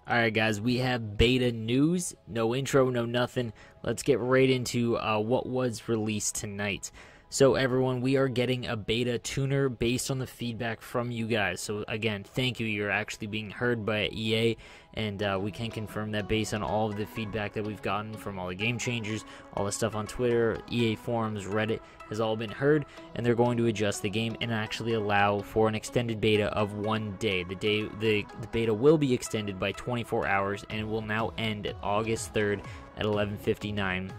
Alright guys, we have beta news, no intro, no nothing. Let's get right into what was released tonight. So everyone, we are getting a beta tuner based on the feedback from you guys. So again, thank you, you're actually being heard by EA, and we can confirm that based on all of the feedback that we've gotten from all the game changers, all the stuff on Twitter, EA forums, Reddit, has all been heard, and they're going to adjust the game and actually allow for an extended beta of 1 day. The beta will be extended by 24 hours, and it will now end at August 3rd at 11:59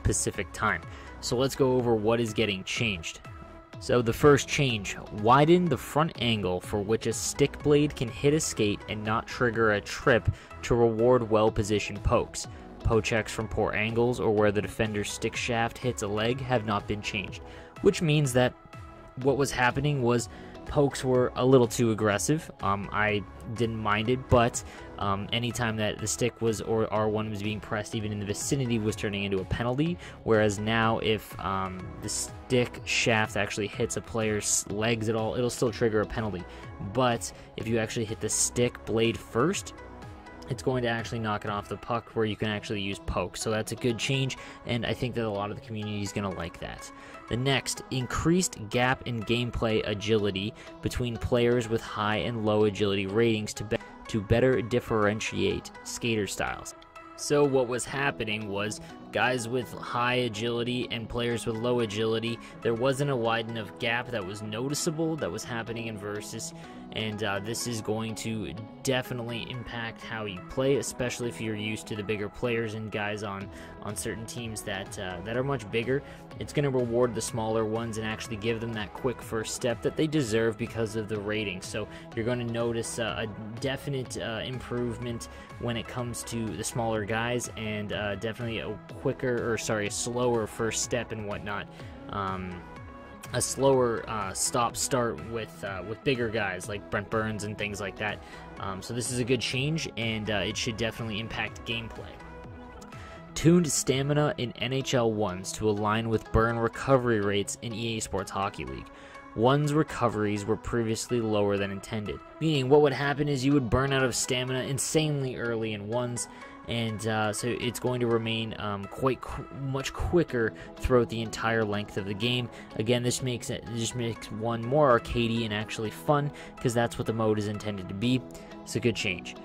Pacific time. So let's go over what is getting changed. So the first change, widen the front angle for which a stick blade can hit a skate and not trigger a trip to reward well-positioned pokes. Poke checks from poor angles or where the defender's stick shaft hits a leg have not been changed, which means that what was happening was pokes were a little too aggressive. I didn't mind it, but anytime that the stick was or R1 was being pressed, even in the vicinity, was turning into a penalty. Whereas now, if the stick shaft actually hits a player's legs at all, it'll still trigger a penalty. But if you actually hit the stick blade first, it's going to actually knock it off the puck where you can actually use poke. So that's a good change, and I think that a lot of the community is going to like that. The next, increased gap in gameplay agility between players with high and low agility ratings to better differentiate skater styles. So what was happening was guys with high agility and players with low agility, there wasn't a wide enough gap that was noticeable that was happening in Versus, and this is going to definitely impact how you play, especially if you're used to the bigger players and guys on certain teams that are much bigger. It's going to reward the smaller ones and actually give them that quick first step that they deserve because of the rating. So you're going to notice a definite improvement when it comes to the smaller guys, and definitely a slower first step and whatnot. A slower stop-start with bigger guys like Brent Burns and things like that. So this is a good change, and it should definitely impact gameplay. Tuned stamina in NHL 1s to align with burn recovery rates in EA Sports Hockey League. 1's recoveries were previously lower than intended, meaning what would happen is you would burn out of stamina insanely early in 1s, and so it's going to remain much quicker throughout the entire length of the game. Again, this makes 1 more arcadey and actually fun, because that's what the mode is intended to be. It's a good change.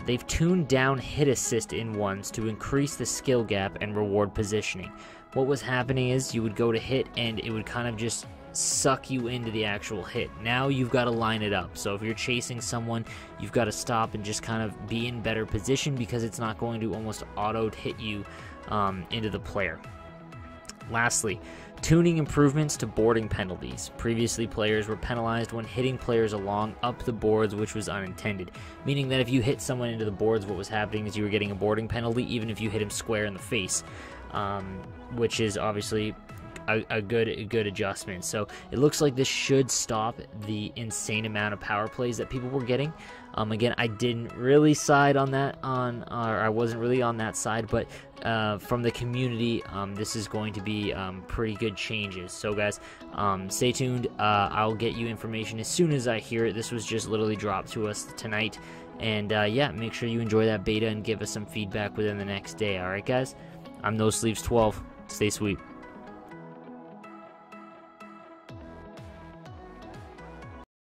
They've tuned down hit assist in 1s to increase the skill gap and reward positioning. What was happening is you would go to hit and it would kind of just suck you into the actual hit. Now you've got to line it up. So if you're chasing someone, you've got to stop and just kind of be in better position, because it's not going to almost auto hit you into the player. Lastly, tuning improvements to boarding penalties. Previously, players were penalized when hitting players along up the boards, which was unintended. Meaning that if you hit someone into the boards, what was happening is you were getting a boarding penalty even if you hit him square in the face, which is obviously a good adjustment. So it looks like this should stop the insane amount of power plays that people were getting. Again, I didn't really side on that, or I wasn't really on that side, but from the community, this is going to be pretty good changes. So guys, stay tuned. I'll get you information as soon as I hear it. This was just literally dropped to us tonight, and yeah, make sure you enjoy that beta and give us some feedback within the next day. All right, guys, I'm No Sleeves 12. Stay sweet.